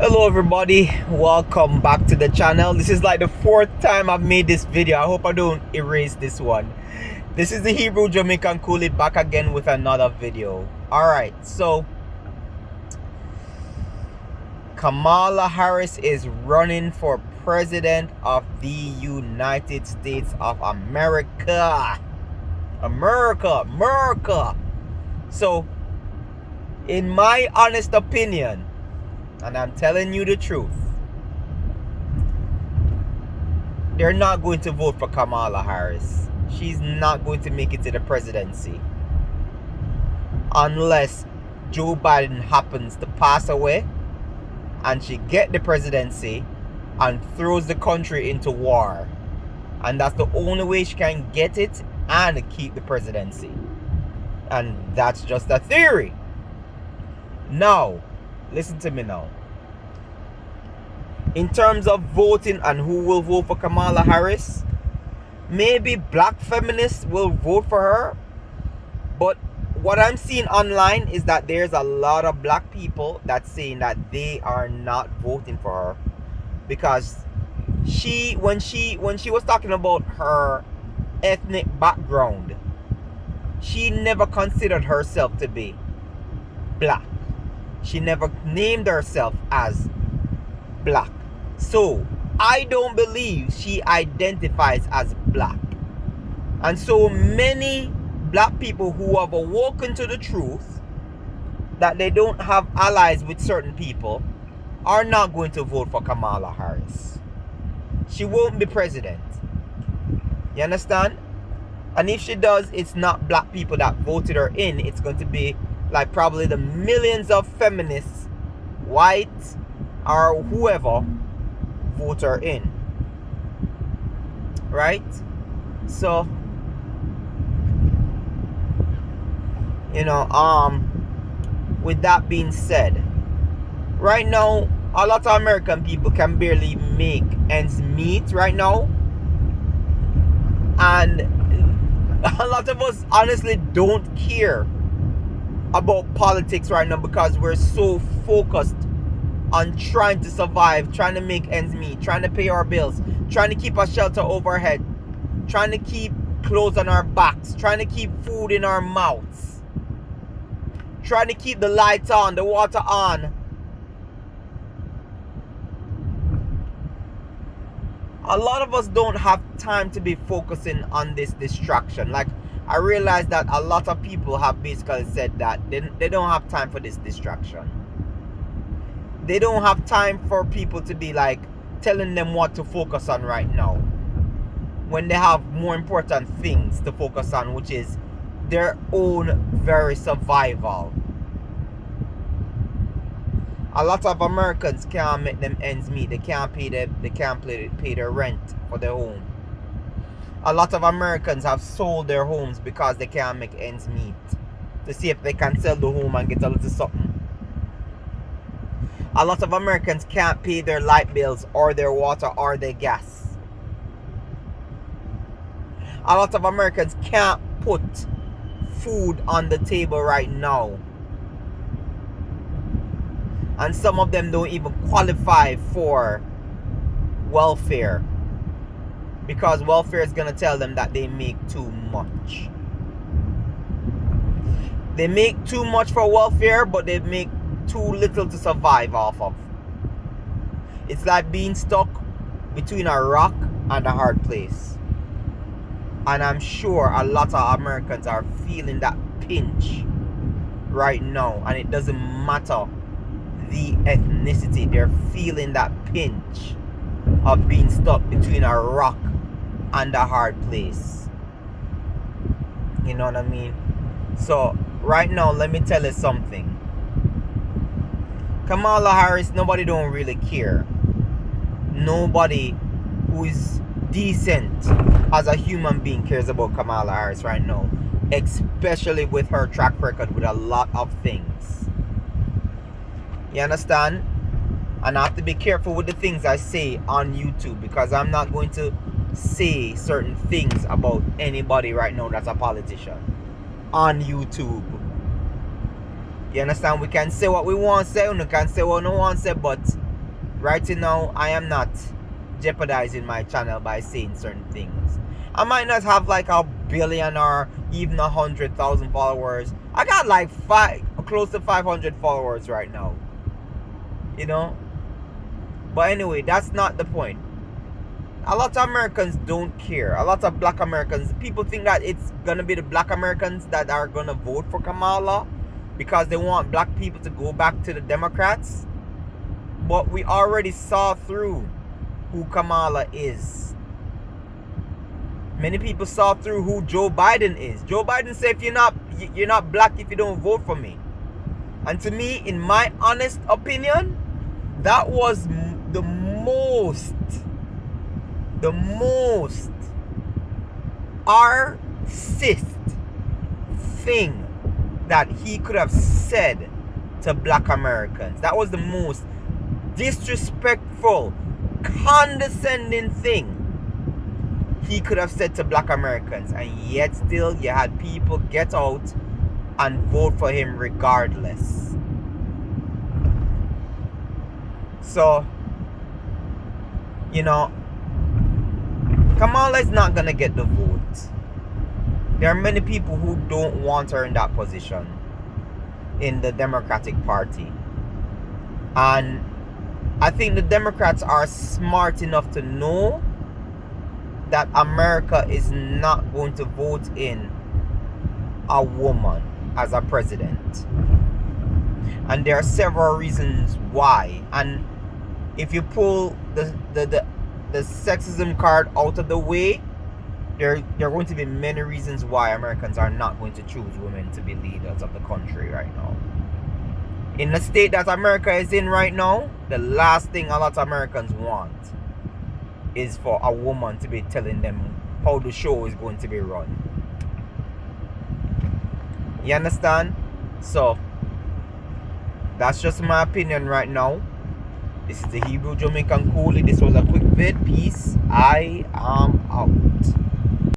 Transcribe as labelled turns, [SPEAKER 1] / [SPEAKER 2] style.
[SPEAKER 1] Hello everybody, welcome back to the channel. This is like the fourth time I've made this video. I hope I don't erase this one. This is the Hebrew Jamaican Coolie back again with another video. Alright, so Kamala Harris is running for president of the United States of America. America. So in my honest opinion, and I'm telling you the truth, they're not going to vote for Kamala Harris. She's not going to make it to the presidency unless Joe Biden happens to pass away and she get the presidency and throws the country into war. And that's the only way she can get it and keep the presidency. And that's just a theory. Now, listen to me now. In terms of voting and who will vote for Kamala Harris, maybe black feminists will vote for her. But what I'm seeing online is that there's a lot of black people that's saying that they are not voting for her because when she was talking about her ethnic background, she never considered herself to be black. She never named herself as black. So I don't believe she identifies as black. And so many black people who have awoken to the truth that they don't have allies with certain people are not going to vote for Kamala Harris. She won't be president. You understand? And if she does, it's not black people that voted her in. It's going to be like probably the millions of feminists, white or whoever, vote her in. Right? So, with that being said, right now, a lot of American people can barely make ends meet right now. And a lot of us honestly don't care about politics right now because we're so focused on trying to survive, trying to make ends meet, trying to pay our bills, trying to keep a shelter overhead, trying to keep clothes on our backs, trying to keep food in our mouths, trying to keep the lights on, the water on. A lot of us don't have time to be focusing on this distraction. Like, I realize that a lot of people have basically said that they don't have time for this distraction. They don't have time for people to be like telling them what to focus on right now, when they have more important things to focus on, which is their own very survival. A lot of Americans can't make them ends meet. They can't pay their rent for their home. A lot of Americans have sold their homes because they can't make ends meet, to see if they can sell the home and get a little something. A lot of Americans can't pay their light bills or their water or their gas. A lot of Americans can't put food on the table right now. And some of them don't even qualify for welfare, because welfare is going to tell them that they make too much. They make too much for welfare, but they make too little to survive off of. It's like being stuck between a rock and a hard place. And I'm sure a lot of Americans are feeling that pinch right now. And it doesn't matter the ethnicity. They're feeling that pinch of being stuck between a rock and a hard place. You know what I mean? So right now, let me tell you something. Kamala Harris, nobody don't really care. Nobody who is decent as a human being cares about Kamala Harris right now, especially with her track record with a lot of things. You understand? And I have to be careful with the things I say on YouTube, because I'm not going to say certain things about anybody right now that's a politician on YouTube. You understand? We can say what we want to say, and we can say what we want to say, but right now, I am not jeopardizing my channel by saying certain things. I might not have like a billion or even 100,000 followers. I got like close to 500 followers right now. You know? But anyway, that's not the point. A lot of Americans don't care. A lot of black Americans, people think that it's gonna be the black Americans that are gonna vote for Kamala because they want black people to go back to the Democrats. But we already saw through who Kamala is. Many people saw through who Joe Biden is. Joe Biden said, if you're not black if you don't vote for me. And to me, in my honest opinion, that was the most racist thing that he could have said to black Americans. That was the most disrespectful, condescending thing he could have said to black Americans. And yet still you had people get out and vote for him regardless. So, you know, Kamala is not gonna get the vote. There are many people who don't want her in that position in the Democratic Party. And I think the Democrats are smart enough to know that America is not going to vote in a woman as a president. And there are several reasons why. And if you pull the sexism card out of the way, there are going to be many reasons why Americans are not going to choose women to be leaders of the country right now. In the state that America is in right now, the last thing a lot of Americans want is for a woman to be telling them how the show is going to be run. You understand? So, that's just my opinion right now. This is the Hebrew Jamaican Coolie. This was a quick vid. Peace. I am out.